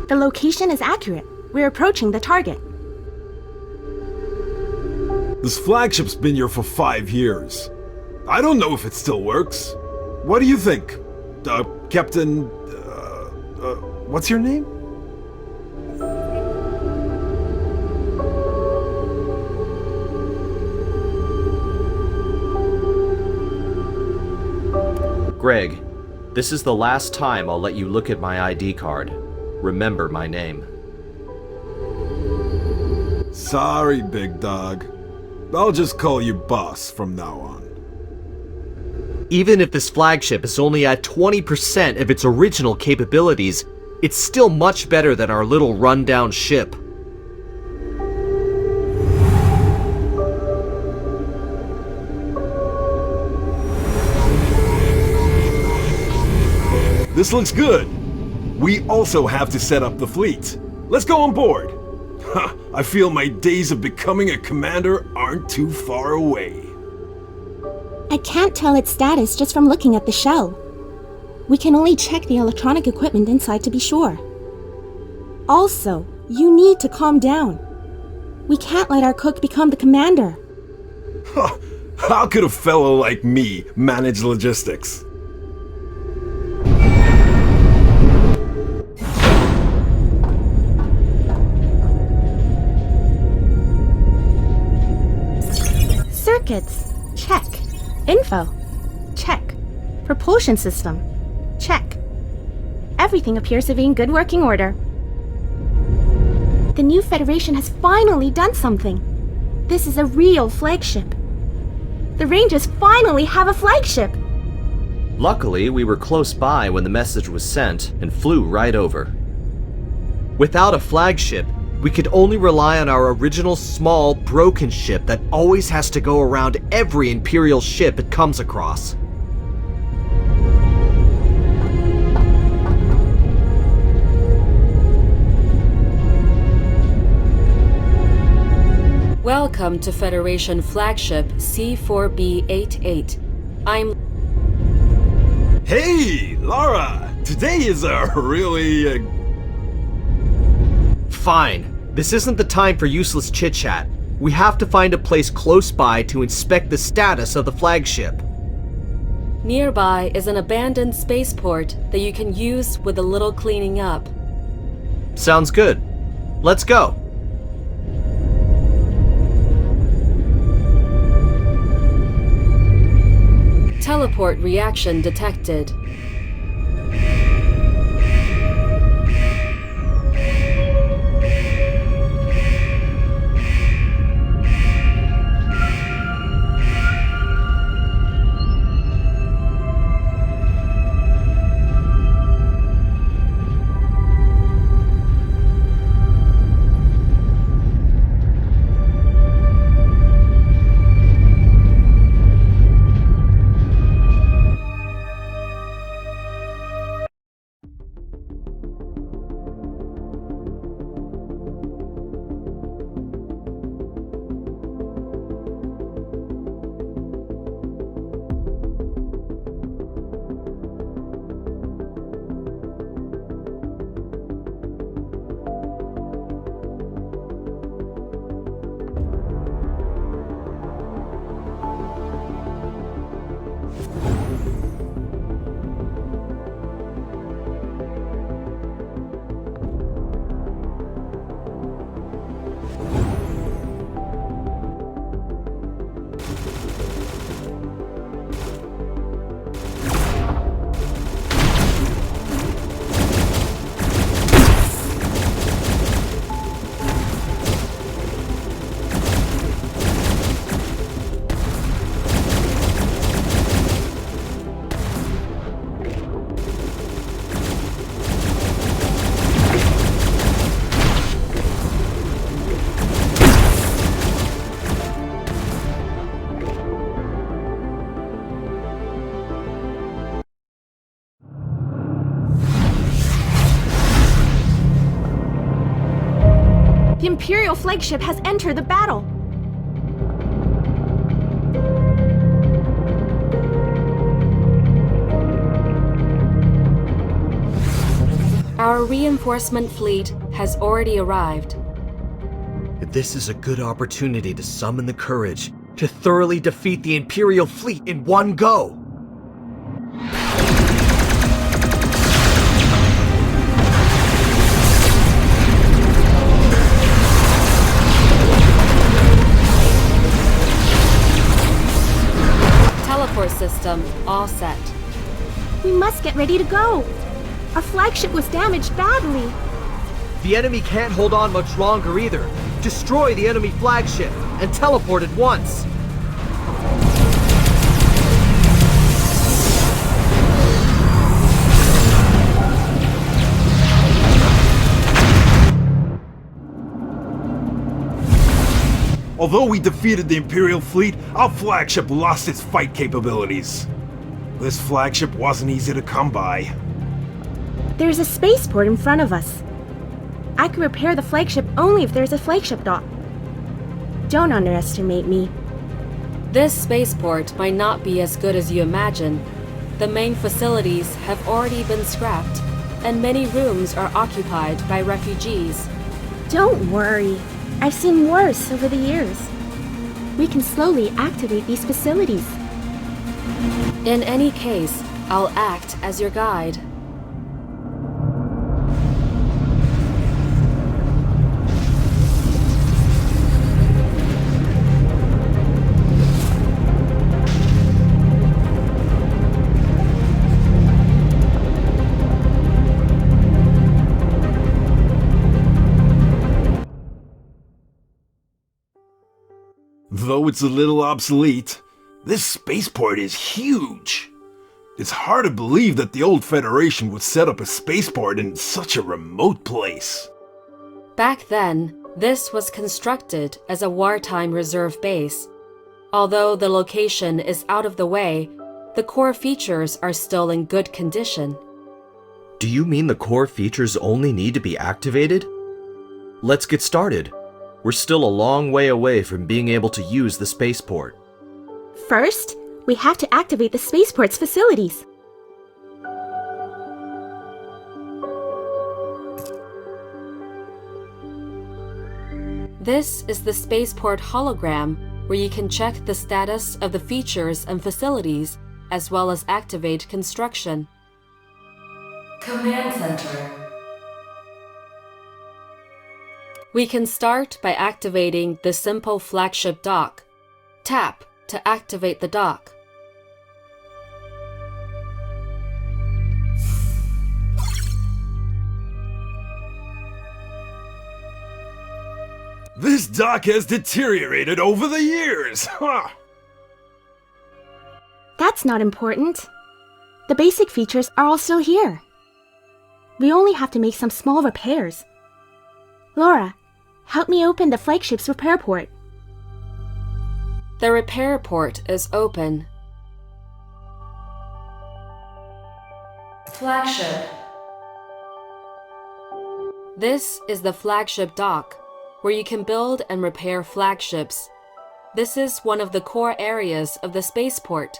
The location is accurate. We're approaching the target. This flagship's been here for 5 years. I don't know if it still works. What do you think? Captain... what's your name? Greg, this is the last time I'll let you look at my ID card. Remember my name. Sorry, big dog. I'll just call you boss from now on. Even if this flagship is only at 20% of its original capabilities, it's still much better than our little rundown ship. This looks good. We also have to set up the fleet. Let's go on board. I feel my days of becoming a commander aren't too far away. I can't tell its status just from looking at the shell. We can only check the electronic equipment inside to be sure. Also, you need to calm down. We can't let our cook become the commander. How could a fellow like me manage logistics? Circuits, check. Info, check. Propulsion system, check. Everything appears to be in good working order. The new Federation has finally done something. This is a real flagship. The Rangers finally have a flagship! Luckily, we were close by when the message was sent and flew right over. Without a flagship, we could only rely on our original small, broken ship that always has to go around every Imperial ship it comes across. Welcome to Federation Flagship C4B88. Hey, Lara! Today is a really... Fine. This isn't the time for useless chit-chat. We have to find a place close by to inspect the status of the flagship. Nearby is an abandoned spaceport that you can use with a little cleaning up. Sounds good. Let's go. Teleport reaction detected. The Imperial flagship has entered the battle. Our reinforcement fleet has already arrived. This is a good opportunity to summon the courage to thoroughly defeat the Imperial fleet in one go. Teleport system all set. We must get ready to go. Our flagship was damaged badly. The enemy can't hold on much longer either. Destroy the enemy flagship and teleport at once. Although we defeated the Imperial fleet, our flagship lost its fight capabilities. This flagship wasn't easy to come by. There's a spaceport in front of us. I can repair the flagship only if there's a flagship dock. Don't underestimate me. This spaceport might not be as good as you imagine. The main facilities have already been scrapped, and many rooms are occupied by refugees. Don't worry. I've seen worse over the years. We can slowly activate these facilities. In any case, I'll act as your guide. Though it's a little obsolete, this spaceport is huge. It's hard to believe that the old Federation would set up a spaceport in such a remote place. Back then, this was constructed as a wartime reserve base. Although the location is out of the way, the core features are still in good condition. Do you mean the core features only need to be activated? Let's get started. We're still a long way away from being able to use the spaceport. First, we have to activate the spaceport's facilities. This is the spaceport hologram, where you can check the status of the features and facilities, as well as activate construction. Command Center. We can start by activating the simple flagship dock. Tap to activate the dock. This dock has deteriorated over the years! That's not important. The basic features are all still here. We only have to make some small repairs. Laura, help me open the flagship's repair port. The repair port is open. Flagship. This is the flagship dock, where you can build and repair flagships. This is one of the core areas of the spaceport.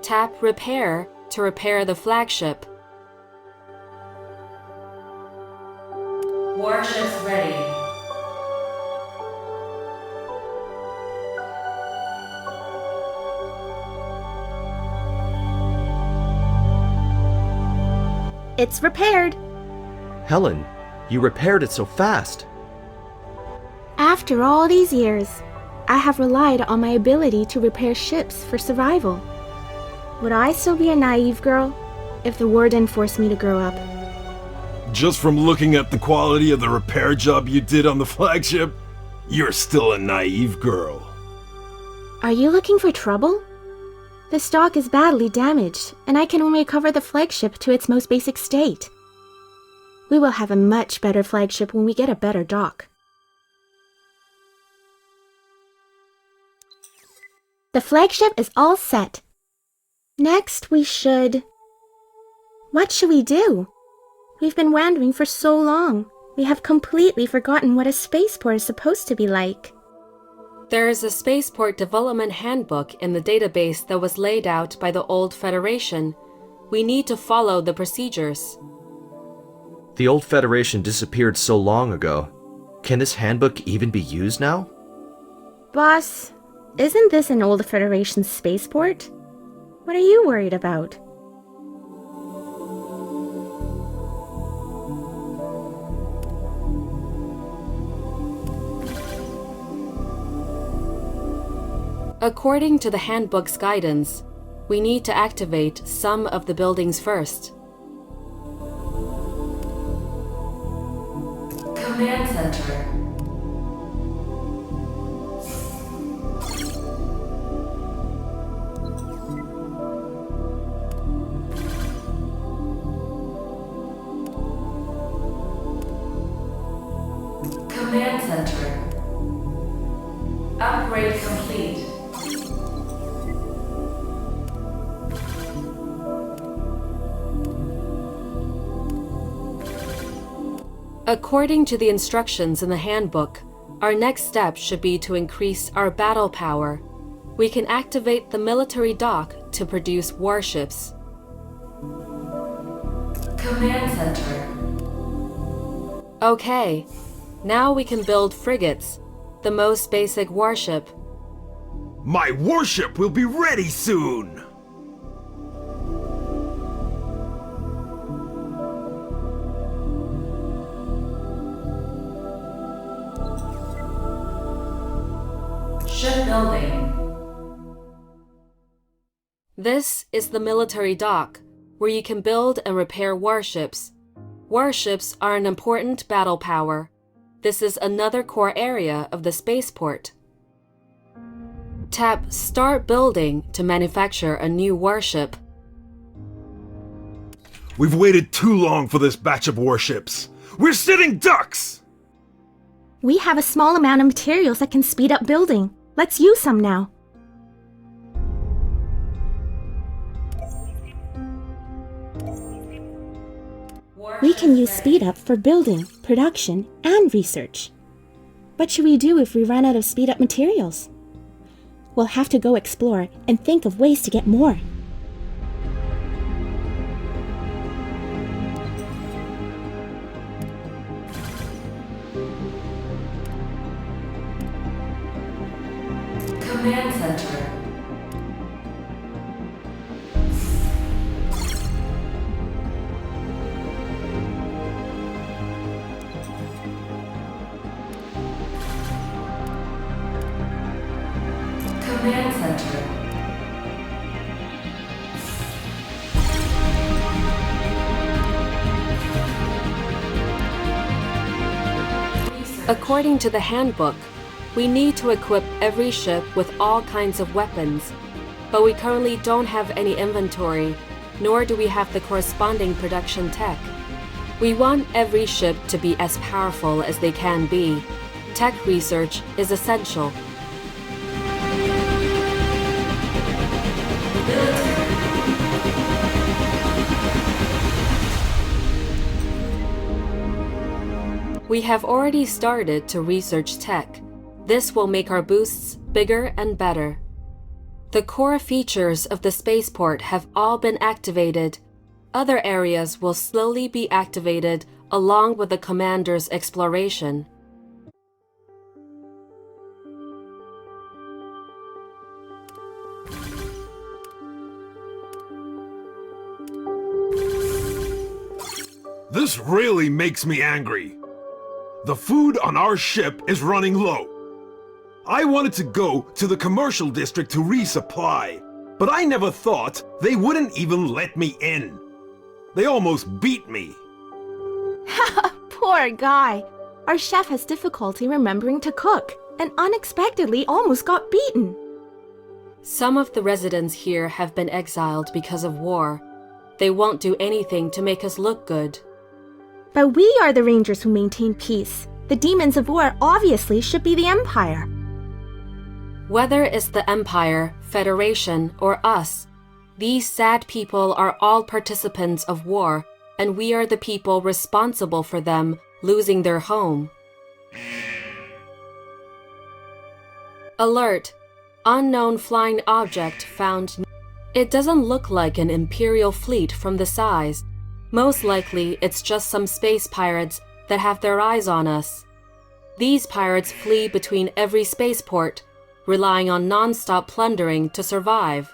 Tap Repair to repair the flagship. Warships ready. It's repaired. Helen, you repaired it so fast. After all these years, I have relied on my ability to repair ships for survival. Would I still be a naive girl if the war didn't force me to grow up? Just from looking at the quality of the repair job you did on the flagship, you're still a naive girl. Are you looking for trouble? This dock is badly damaged, and I can only recover the flagship to its most basic state. We will have a much better flagship when we get a better dock. The flagship is all set. Next, we should... What should we do? We've been wandering for so long. We have completely forgotten what a spaceport is supposed to be like. There is a spaceport development handbook in the database that was laid out by the old Federation. We need to follow the procedures. The old Federation disappeared so long ago. Can this handbook even be used now? Boss, isn't this an old Federation spaceport? What are you worried about? According to the handbook's guidance, we need to activate some of the buildings first. Command Center. Command Center. Upgrade complete. According to the instructions in the handbook, our next step should be to increase our battle power. We can activate the military dock to produce warships. Command Center. Okay, now we can build frigates, the most basic warship. My warship will be ready soon! Shipbuilding. This is the military dock, where you can build and repair warships. Warships are an important battle power. This is another core area of the spaceport. Tap Start Building to manufacture a new warship. We've waited too long for this batch of warships. We're sitting ducks! We have a small amount of materials that can speed up building. Let's use some now. We can use speed up for building, production, and research. What should we do if we run out of speed up materials? We'll have to go explore and think of ways to get more. Command Center. Command Center. According to the handbook, we need to equip every ship with all kinds of weapons, but we currently don't have any inventory, nor do we have the corresponding production tech. We want every ship to be as powerful as they can be. Tech research is essential. We have already started to research tech. This will make our boosts bigger and better. The core features of the spaceport have all been activated. Other areas will slowly be activated along with the commander's exploration. This really makes me angry. The food on our ship is running low. I wanted to go to the commercial district to resupply, but I never thought they wouldn't even let me in. They almost beat me. Poor guy. Our chef has difficulty remembering to cook and unexpectedly almost got beaten. Some of the residents here have been exiled because of war. They won't do anything to make us look good. But we are the Rangers who maintain peace. The demons of war obviously should be the Empire. Whether it's the Empire, Federation, or us, these sad people are all participants of war, and we are the people responsible for them losing their home. Alert! Unknown flying object found. It doesn't look like an Imperial fleet from the size. Most likely, it's just some space pirates that have their eyes on us. These pirates flee between every spaceport, relying on non-stop plundering to survive.